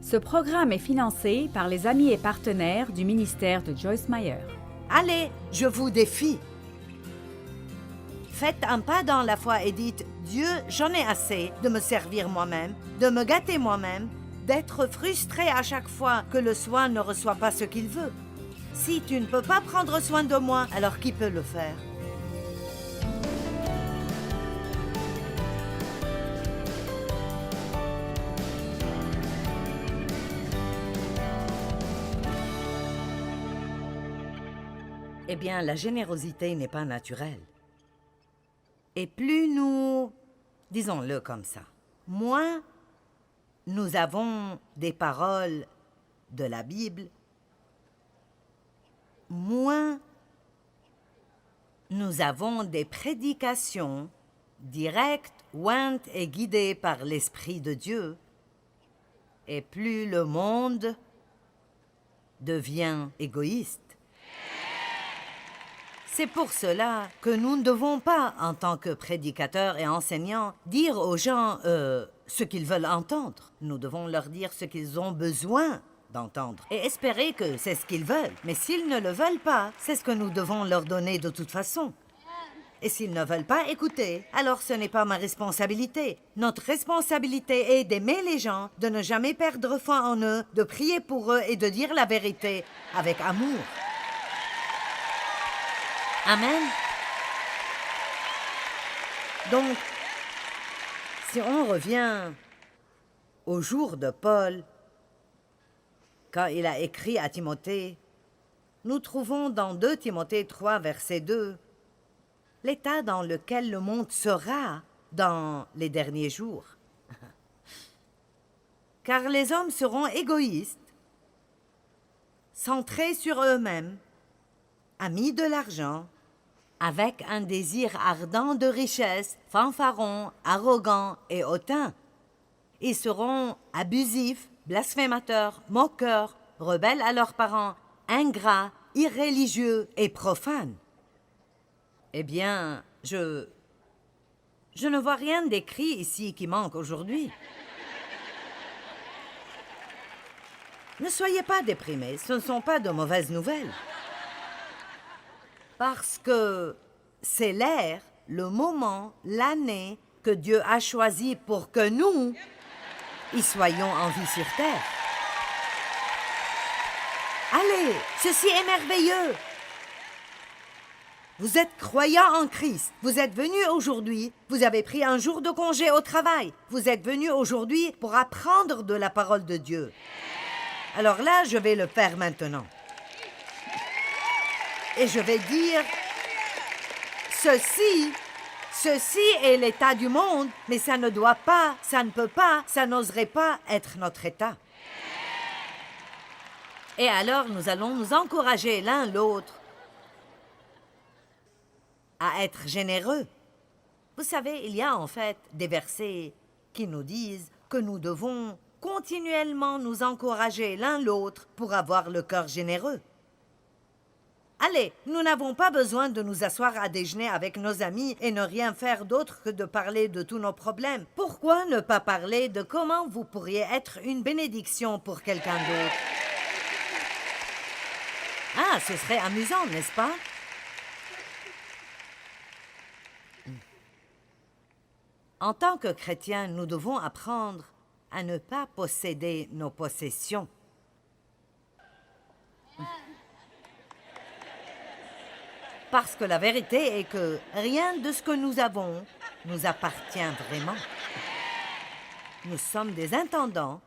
Ce programme est financé par les amis et partenaires du ministère de Joyce Meyer. Allez, je vous défie. Faites un pas dans la foi et dites « Dieu, j'en ai assez de me servir moi-même, de me gâter moi-même, d'être frustré à chaque fois que le soin ne reçoit pas ce qu'il veut. Si tu ne peux pas prendre soin de moi, alors qui peut le faire ?» Eh bien, la générosité n'est pas naturelle. Et plus nous, disons-le comme ça, moins nous avons des paroles de la Bible, moins nous avons des prédications directes, ointes et guidées par l'Esprit de Dieu, et plus le monde devient égoïste. C'est pour cela que nous ne devons pas, en tant que prédicateurs et enseignants, dire aux gens ce qu'ils veulent entendre. Nous devons leur dire ce qu'ils ont besoin d'entendre et espérer que c'est ce qu'ils veulent. Mais s'ils ne le veulent pas, c'est ce que nous devons leur donner de toute façon. Et s'ils ne veulent pas écouter, alors ce n'est pas ma responsabilité. Notre responsabilité est d'aimer les gens, de ne jamais perdre foi en eux, de prier pour eux et de dire la vérité avec amour. Amen. Donc, si on revient au jour de Paul, quand il a écrit à Timothée, nous trouvons dans 2 Timothée 3, verset 2, l'état dans lequel le monde sera dans les derniers jours. Car les hommes seront égoïstes, centrés sur eux-mêmes, amis de l'argent, avec un désir ardent de richesse, fanfarons, arrogants et hautains. Ils seront abusifs, blasphémateurs, moqueurs, rebelles à leurs parents, ingrats, irréligieux et profanes. Eh bien, je ne vois rien d'écrit ici qui manque aujourd'hui. Ne soyez pas déprimés, ce ne sont pas de mauvaises nouvelles. Parce que c'est l'ère, le moment, l'année que Dieu a choisi pour que nous y soyons en vie sur terre. Allez, ceci est merveilleux. Vous êtes croyants en Christ. Vous êtes venus aujourd'hui, vous avez pris un jour de congé au travail. Vous êtes venus aujourd'hui pour apprendre de la parole de Dieu. Alors là, je vais le faire maintenant. Et je vais dire, ceci est l'état du monde, mais ça ne doit pas, ça ne peut pas, ça n'oserait pas être notre état. Et alors, nous allons nous encourager l'un l'autre à être généreux. Vous savez, il y a en fait des versets qui nous disent que nous devons continuellement nous encourager l'un l'autre pour avoir le cœur généreux. Allez, nous n'avons pas besoin de nous asseoir à déjeuner avec nos amis et ne rien faire d'autre que de parler de tous nos problèmes. Pourquoi ne pas parler de comment vous pourriez être une bénédiction pour quelqu'un d'autre? Ah, ce serait amusant, n'est-ce pas? En tant que chrétiens, nous devons apprendre à ne pas posséder nos possessions. Parce que la vérité est que rien de ce que nous avons nous appartient vraiment. Nous sommes des intendants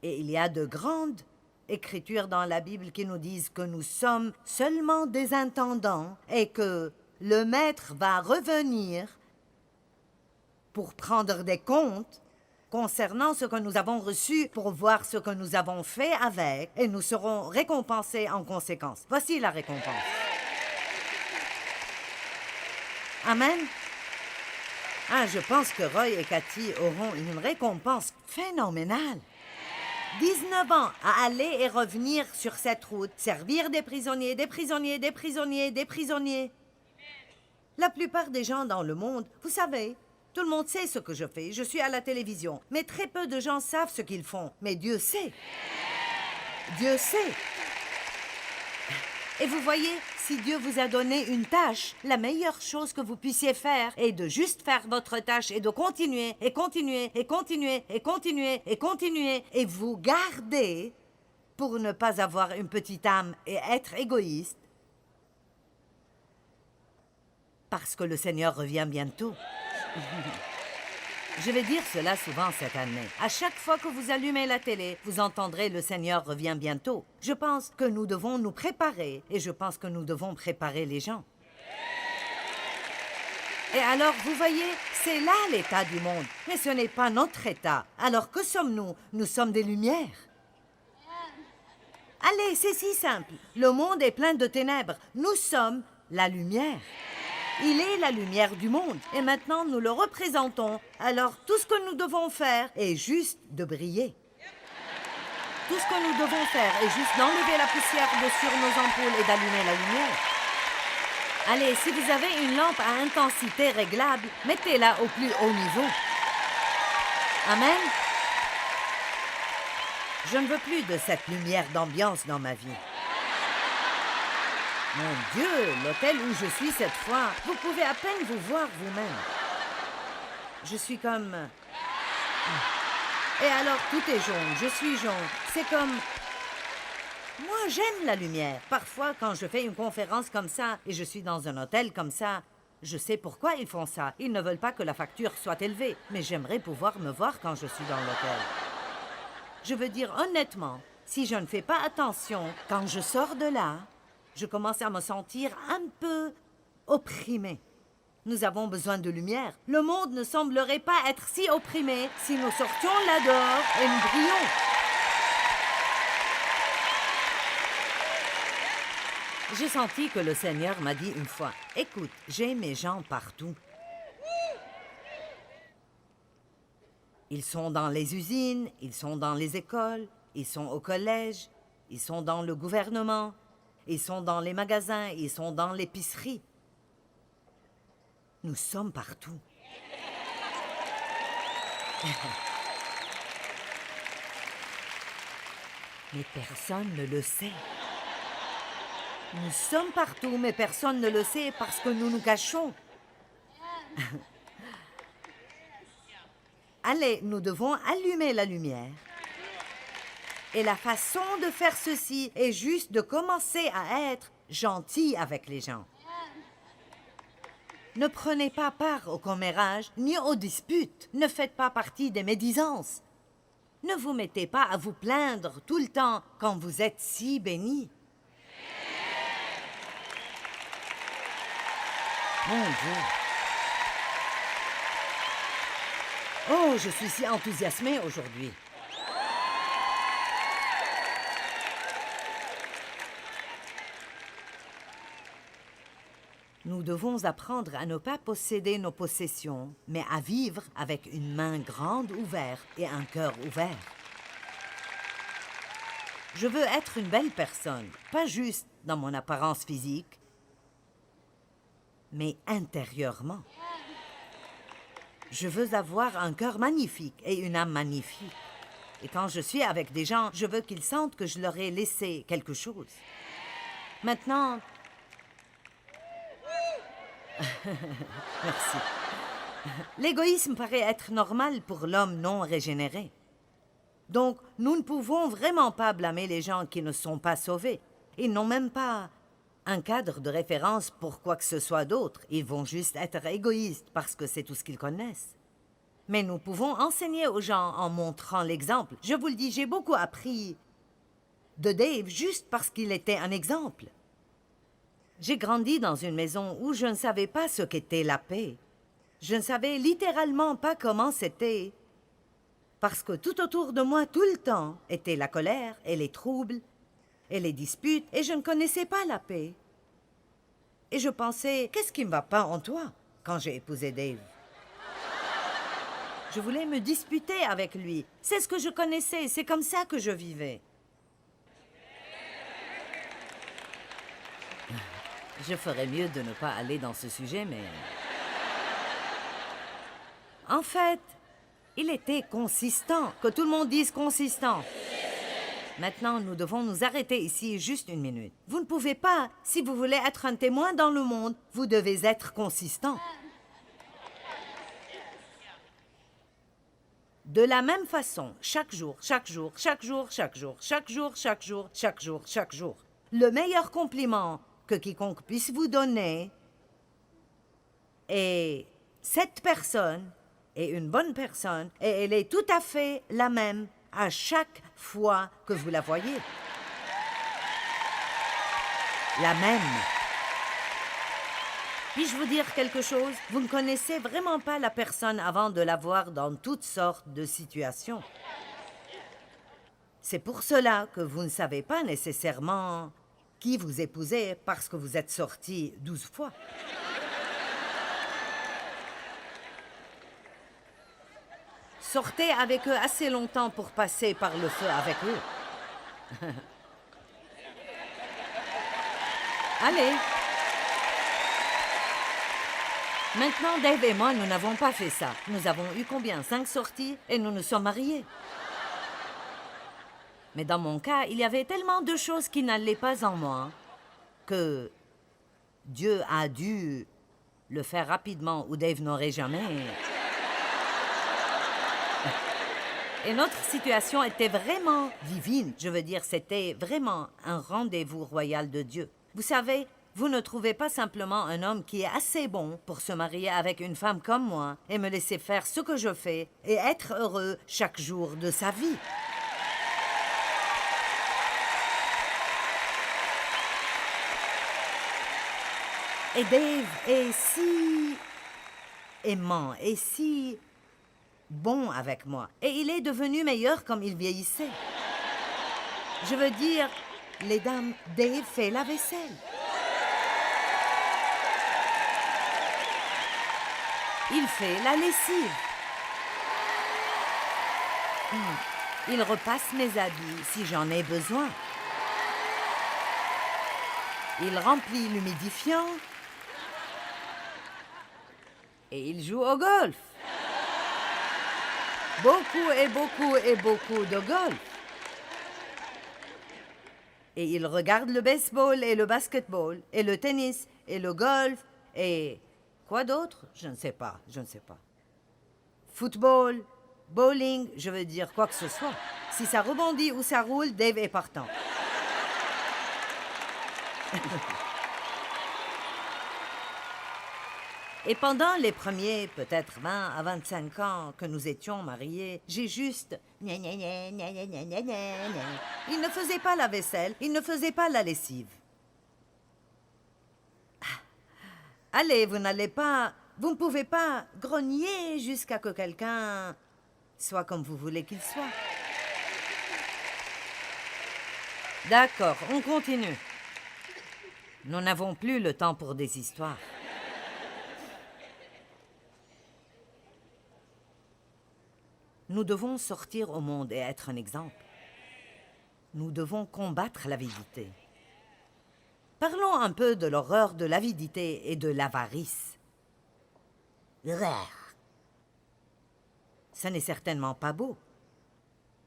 et il y a de grandes écritures dans la Bible qui nous disent que nous sommes seulement des intendants et que le maître va revenir pour prendre des comptes concernant ce que nous avons reçu pour voir ce que nous avons fait avec et nous serons récompensés en conséquence. Voici la récompense. Amen. Ah, je pense que Roy et Cathy auront une récompense phénoménale. 19 ans à aller et revenir sur cette route, servir des prisonniers, des prisonniers, des prisonniers, des prisonniers. La plupart des gens dans le monde, vous savez, Tout le monde sait ce que je fais. Je suis à la télévision. Mais très peu de gens savent ce qu'ils font. Mais Dieu sait. Dieu sait. Et vous voyez, si Dieu vous a donné une tâche, la meilleure chose que vous puissiez faire est de juste faire votre tâche et de continuer, et continuer, et continuer, et continuer, et continuer, et vous garder pour ne pas avoir une petite âme et être égoïste. Parce que le Seigneur revient bientôt. Je vais dire cela souvent cette année. À chaque fois que vous allumez la télé, vous entendrez « Le Seigneur revient bientôt ». Je pense que nous devons nous préparer et je pense que nous devons préparer les gens. Et alors, vous voyez, c'est là l'état du monde. Mais ce n'est pas notre état. Alors que sommes-nous? Nous sommes des lumières. Allez, c'est si simple. Le monde est plein de ténèbres. Nous sommes la lumière. Il est la lumière du monde. Et maintenant, nous le représentons. Alors, tout ce que nous devons faire est juste de briller. Tout ce que nous devons faire est juste d'enlever la poussière de sur nos ampoules et d'allumer la lumière. Allez, si vous avez une lampe à intensité réglable, mettez-la au plus haut niveau. Amen. Je ne veux plus de cette lumière d'ambiance dans ma vie. Mon Dieu, l'hôtel où je suis cette fois, vous pouvez à peine vous voir vous-même. Je suis comme... Et alors, tout est jaune, je suis jaune. C'est comme... Moi, j'aime la lumière. Parfois, quand je fais une conférence comme ça et je suis dans un hôtel comme ça, je sais pourquoi ils font ça. Ils ne veulent pas que la facture soit élevée. Mais j'aimerais pouvoir me voir quand je suis dans l'hôtel. Je veux dire honnêtement, si je ne fais pas attention, quand je sors de là, je commence à me sentir un peu opprimée. Nous avons besoin de lumière. Le monde ne semblerait pas être si opprimé si nous sortions là dehors et nous brillons. J'ai senti que le Seigneur m'a dit une fois, « Écoute, j'ai mes gens partout. Ils sont dans les usines, ils sont dans les écoles, ils sont au collège, ils sont dans le gouvernement, ils sont dans les magasins, ils sont dans l'épicerie. Nous sommes partout. » Mais personne ne le sait. Nous sommes partout, mais personne ne le sait parce que nous nous cachons. Allez, nous devons allumer la lumière. Et la façon de faire ceci est juste de commencer à être gentil avec les gens. Ne prenez pas part aux commérages ni aux disputes. Ne faites pas partie des médisances. Ne vous mettez pas à vous plaindre tout le temps quand vous êtes si bénis. Mon Dieu. Oh, je suis si enthousiasmée aujourd'hui. Nous devons apprendre à ne pas posséder nos possessions, mais à vivre avec une main grande ouverte et un cœur ouvert. Je veux être une belle personne, pas juste dans mon apparence physique, mais intérieurement. Je veux avoir un cœur magnifique et une âme magnifique. Et quand je suis avec des gens, je veux qu'ils sentent que je leur ai laissé quelque chose. Maintenant... Merci. L'égoïsme paraît être normal pour l'homme non régénéré. Donc, nous ne pouvons vraiment pas blâmer les gens qui ne sont pas sauvés. Ils n'ont même pas un cadre de référence pour quoi que ce soit d'autre. Ils vont juste être égoïstes parce que c'est tout ce qu'ils connaissent. Mais nous pouvons enseigner aux gens en montrant l'exemple. Je vous le dis, j'ai beaucoup appris de Dave juste parce qu'il était un exemple. J'ai grandi dans une maison où je ne savais pas ce qu'était la paix. Je ne savais littéralement pas comment c'était. Parce que tout autour de moi, tout le temps, était la colère et les troubles et les disputes, et je ne connaissais pas la paix. Et je pensais, qu'est-ce qui ne va pas en toi quand j'ai épousé Dave? Je voulais me disputer avec lui. C'est ce que je connaissais, c'est comme ça que je vivais. Je ferais mieux de ne pas aller dans ce sujet, mais... En fait, il était consistant. Que tout le monde dise consistant. Maintenant, nous devons nous arrêter ici juste une minute. Vous ne pouvez pas, si vous voulez être un témoin dans le monde, vous devez être consistant. De la même façon, chaque jour, chaque jour, chaque jour, chaque jour, chaque jour, chaque jour, chaque jour, chaque jour. Le meilleur compliment que quiconque puisse vous donner est cette personne est une bonne personne et elle est tout à fait la même à chaque fois que vous la voyez. La même. Puis-je vous dire quelque chose? Vous ne connaissez vraiment pas la personne avant de la voir dans toutes sortes de situations. C'est pour cela que vous ne savez pas nécessairement qui vous épousez parce que vous êtes sortis 12 fois. Sortez avec eux assez longtemps pour passer par le feu avec eux. Allez. Maintenant, Dave et moi, nous n'avons pas fait ça. Nous avons eu combien? 5 sorties et nous nous sommes mariés. Mais dans mon cas, il y avait tellement de choses qui n'allaient pas en moi que Dieu a dû le faire rapidement ou Dave n'aurait jamais. Et notre situation était vraiment divine. Je veux dire, c'était vraiment un rendez-vous royal de Dieu. Vous savez, vous ne trouvez pas simplement un homme qui est assez bon pour se marier avec une femme comme moi et me laisser faire ce que je fais et être heureux chaque jour de sa vie. Et Dave est si aimant et si bon avec moi. Et il est devenu meilleur comme il vieillissait. Je veux dire, les dames, Dave fait la vaisselle. Il fait la lessive. Il repasse mes habits si j'en ai besoin. Il remplit l'humidifiant. Et il joue au golf. Beaucoup et beaucoup et beaucoup de golf. Et il regarde le baseball et le basketball et le tennis et le golf et quoi d'autre? Je ne sais pas. Football, bowling, je veux dire quoi que ce soit. Si ça rebondit ou ça roule, Dave est partant. Et pendant les premiers, peut-être 20 à 25 ans que nous étions mariés, j'ai juste... Il ne faisait pas la vaisselle, il ne faisait pas la lessive. Allez, vous ne pouvez pas grogner jusqu'à que quelqu'un soit comme vous voulez qu'il soit. D'accord, on continue. Nous n'avons plus le temps pour des histoires. Nous devons sortir au monde et être un exemple. Nous devons combattre l'avidité. Parlons un peu de l'horreur de l'avidité et de l'avarice. Ce n'est certainement pas beau.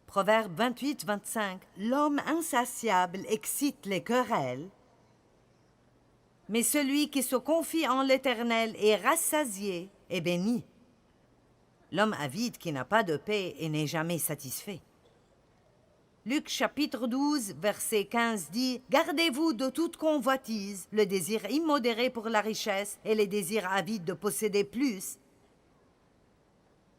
Proverbe 28-25. L'homme insatiable excite les querelles, mais celui qui se confie en l'Éternel est rassasié et béni. L'homme avide qui n'a pas de paix et n'est jamais satisfait. Luc chapitre 12, verset 15 dit « Gardez-vous de toute convoitise, le désir immodéré pour la richesse et les désirs avides de posséder plus,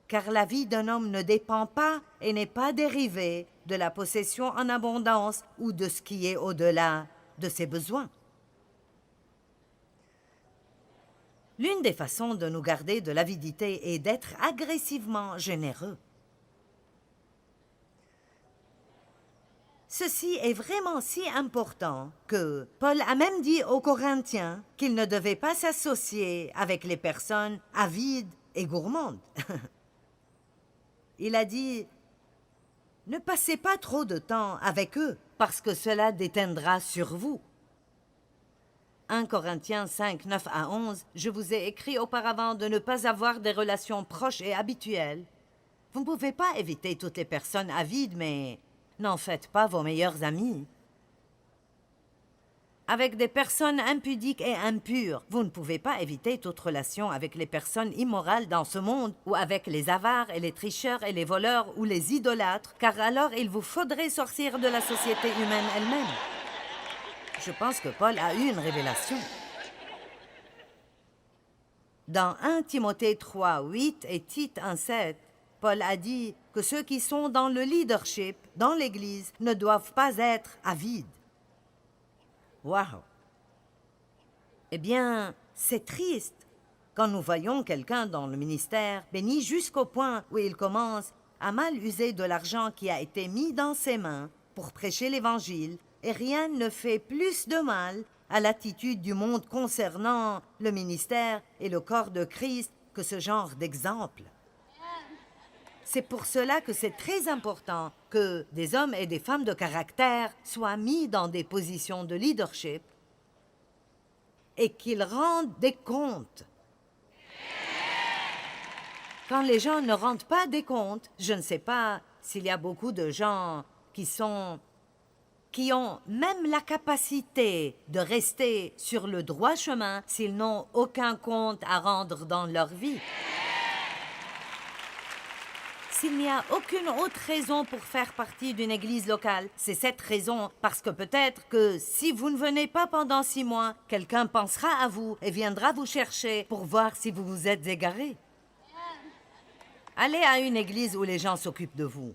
car la vie d'un homme ne dépend pas et n'est pas dérivée de la possession en abondance ou de ce qui est au-delà de ses besoins. » L'une des façons de nous garder de l'avidité est d'être agressivement généreux. Ceci est vraiment si important que Paul a même dit aux Corinthiens qu'ils ne devaient pas s'associer avec les personnes avides et gourmandes. Il a dit « Ne passez pas trop de temps avec eux parce que cela déteindra sur vous. » 1 Corinthiens 5, 9 à 11, je vous ai écrit auparavant de ne pas avoir des relations proches et habituelles. Vous ne pouvez pas éviter toutes les personnes avides, mais n'en faites pas vos meilleurs amis. Avec des personnes impudiques et impures, vous ne pouvez pas éviter toute relation avec les personnes immorales dans ce monde, ou avec les avares et les tricheurs et les voleurs ou les idolâtres, car alors il vous faudrait sortir de la société humaine elle-même. Je pense que Paul a eu une révélation. Dans 1 Timothée 3, 8 et Tite 1, 7, Paul a dit que ceux qui sont dans le leadership, dans l'Église, ne doivent pas être avides. Wow! Eh bien, c'est triste quand nous voyons quelqu'un dans le ministère béni jusqu'au point où il commence à mal user de l'argent qui a été mis dans ses mains pour prêcher l'Évangile, et rien ne fait plus de mal à l'attitude du monde concernant le ministère et le corps de Christ que ce genre d'exemple. C'est pour cela que c'est très important que des hommes et des femmes de caractère soient mis dans des positions de leadership et qu'ils rendent des comptes. Quand les gens ne rendent pas des comptes, je ne sais pas s'il y a beaucoup de gens qui ont même la capacité de rester sur le droit chemin s'ils n'ont aucun compte à rendre dans leur vie. S'il n'y a aucune autre raison pour faire partie d'une église locale, c'est cette raison, parce que peut-être que si vous ne venez pas pendant 6 mois, quelqu'un pensera à vous et viendra vous chercher pour voir si vous vous êtes égaré. Allez à une église où les gens s'occupent de vous.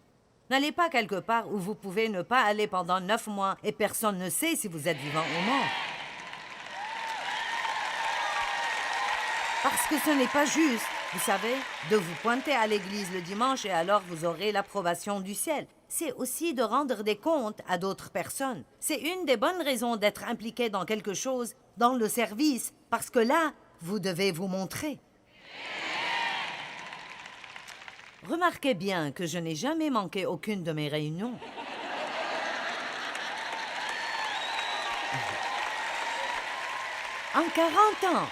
N'allez pas quelque part où vous pouvez ne pas aller pendant 9 mois et personne ne sait si vous êtes vivant ou mort. Parce que ce n'est pas juste, vous savez, de vous pointer à l'église le dimanche et alors vous aurez l'approbation du ciel. C'est aussi de rendre des comptes à d'autres personnes. C'est une des bonnes raisons d'être impliqué dans quelque chose, dans le service, parce que là, vous devez vous montrer. Remarquez bien que je n'ai jamais manqué aucune de mes réunions. En 40 ans,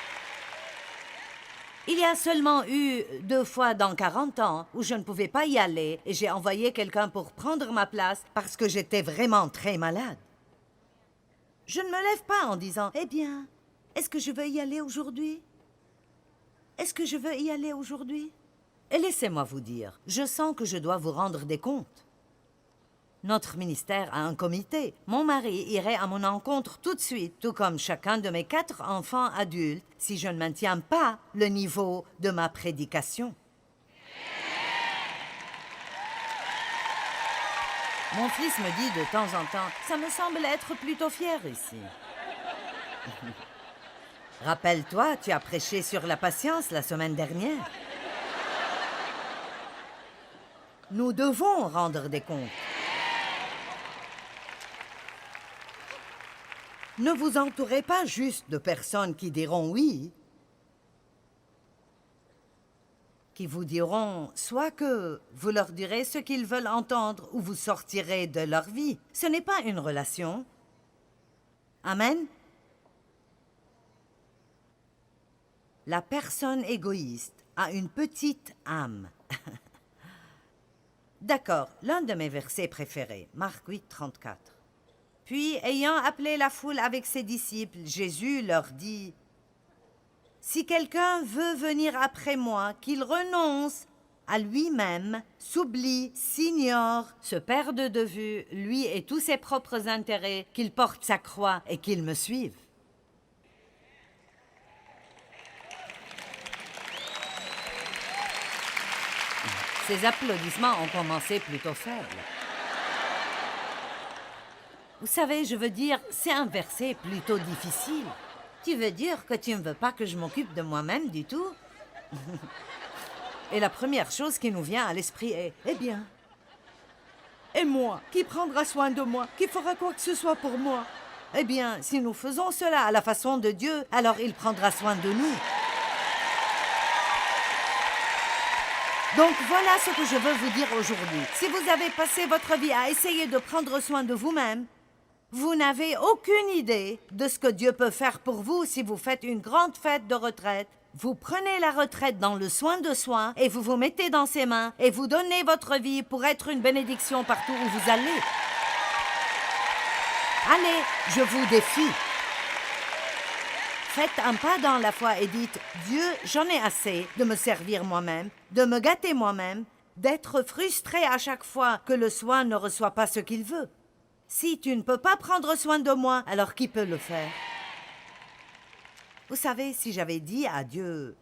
il y a seulement eu 2 fois dans 40 ans où je ne pouvais pas y aller et j'ai envoyé quelqu'un pour prendre ma place parce que j'étais vraiment très malade. Je ne me lève pas en disant « Eh bien, est-ce que je veux y aller aujourd'hui? Est-ce que je veux y aller aujourd'hui ?» Et laissez-moi vous dire, je sens que je dois vous rendre des comptes. Notre ministère a un comité. Mon mari irait à mon encontre tout de suite, tout comme chacun de mes 4 enfants adultes, si je ne maintiens pas le niveau de ma prédication. Mon fils me dit de temps en temps, ça me semble être plutôt fier ici. Rappelle-toi, tu as prêché sur la patience la semaine dernière. Nous devons rendre des comptes. Ne vous entourez pas juste de personnes qui diront oui, qui vous diront soit que vous leur direz ce qu'ils veulent entendre ou vous sortirez de leur vie. Ce n'est pas une relation. Amen. La personne égoïste a une petite âme. D'accord, l'un de mes versets préférés, Marc 8, 34. Puis, ayant appelé la foule avec ses disciples, Jésus leur dit, « Si quelqu'un veut venir après moi, qu'il renonce à lui-même, s'oublie, s'ignore, se perde de vue, lui et tous ses propres intérêts, qu'il porte sa croix et qu'il me suive. » Ces applaudissements ont commencé plutôt faibles. Vous savez, je veux dire, c'est un verset plutôt difficile. Tu veux dire que tu ne veux pas que je m'occupe de moi-même du tout? Et la première chose qui nous vient à l'esprit est, eh bien, et moi, qui prendra soin de moi, qui fera quoi que ce soit pour moi? Eh bien, si nous faisons cela à la façon de Dieu, alors il prendra soin de nous. Donc voilà ce que je veux vous dire aujourd'hui. Si vous avez passé votre vie à essayer de prendre soin de vous-même, Vous n'avez aucune idée de ce que Dieu peut faire pour vous si vous faites une grande fête de retraite. Vous prenez la retraite dans le soin de soi et vous vous mettez dans ses mains et vous donnez votre vie pour être une bénédiction partout où vous allez. Allez, je vous défie. Faites un pas dans la foi et dites « Dieu, j'en ai assez de me servir moi-même, de me gâter moi-même, d'être frustré à chaque fois que le soin ne reçoit pas ce qu'il veut. Si tu ne peux pas prendre soin de moi, alors qui peut le faire ?» Vous savez, si j'avais dit à Dieu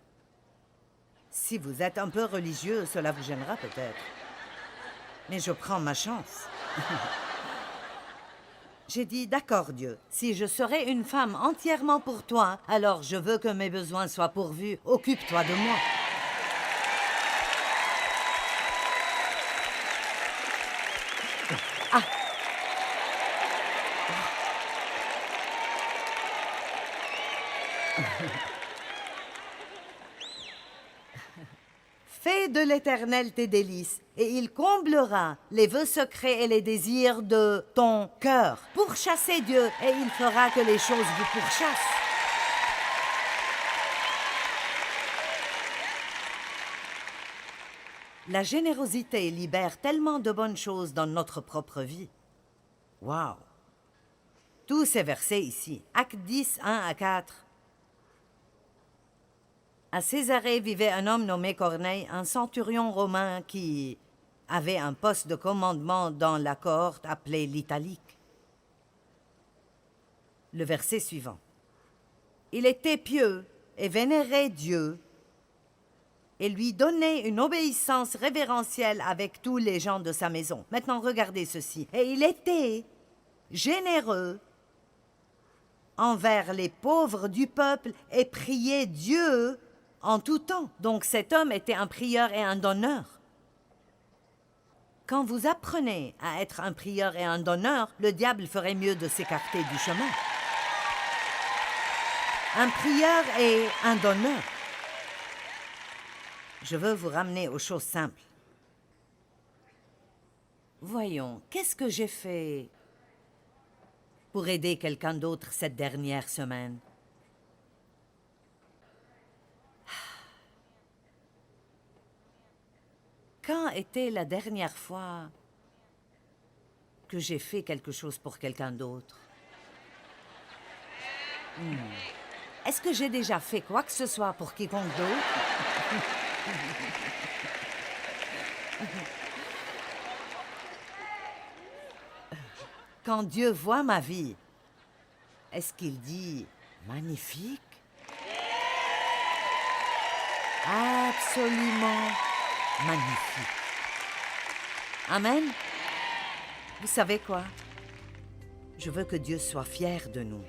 « Si vous êtes un peu religieux, cela vous gênera peut-être. Mais je prends ma chance. » J'ai dit « D'accord, Dieu, si je serai une femme entièrement pour toi, alors je veux que mes besoins soient pourvus. Occupe-toi de moi. » Ah! Fais de l'Éternel tes délices, et il comblera les vœux secrets et les désirs de ton cœur. Pourchassez Dieu, et il fera que les choses vous pourchassent. La générosité libère tellement de bonnes choses dans notre propre vie. Wow! Tous ces versets ici, Actes 10, 1 à 4. À Césarée vivait un homme nommé Corneille, un centurion romain qui avait un poste de commandement dans la cohorte appelée l'Italique. Le verset suivant. Il était pieux et vénérait Dieu et lui donnait une obéissance révérentielle avec tous les gens de sa maison. Maintenant, regardez ceci. Et il était généreux envers les pauvres du peuple et priait Dieu en tout temps. Donc cet homme était un prieur et un donneur. Quand vous apprenez à être un prieur et un donneur, le diable ferait mieux de s'écarter du chemin. Un prieur et un donneur. Je veux vous ramener aux choses simples. Voyons, qu'est-ce que j'ai fait pour aider quelqu'un d'autre cette dernière semaine? Quand était la dernière fois que j'ai fait quelque chose pour quelqu'un d'autre? Est-ce que j'ai déjà fait quoi que ce soit pour quiconque d'autre? Quand Dieu voit ma vie, est-ce qu'il dit « magnifique » ? Absolument magnifique. Amen. Vous savez quoi? Je veux que Dieu soit fier de nous.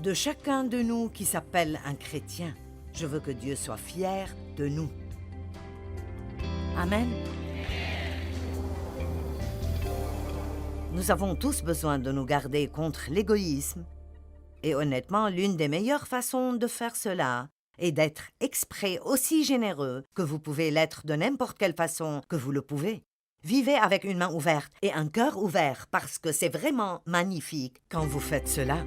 De chacun de nous qui s'appelle un chrétien. Je veux que Dieu soit fier de nous. Amen. Nous avons tous besoin de nous garder contre l'égoïsme. Et honnêtement, l'une des meilleures façons de faire cela est d'être exprès aussi généreux que vous pouvez l'être de n'importe quelle façon que vous le pouvez. Vivez avec une main ouverte et un cœur ouvert parce que c'est vraiment magnifique quand vous faites cela.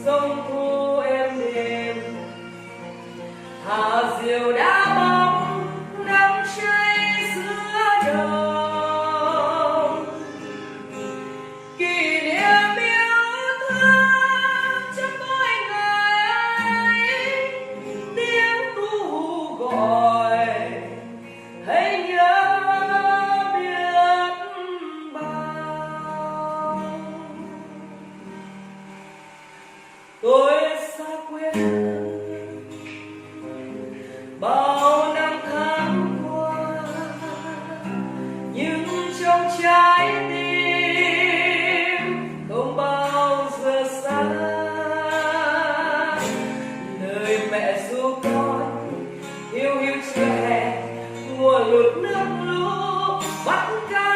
sông thu êm đềm, hà diều đã bóng đắm say giữa đồng, kỷ niệm yêu thương cho mỗi ngày, tiếng cu gọi hãy nhớ biết bao. Tôi xa quê bao năm tháng qua, nhưng trong trái tim không bao giờ xa. Lời mẹ ru con hiu hiu chưa hè, mùa lụt nước lũ bắt cá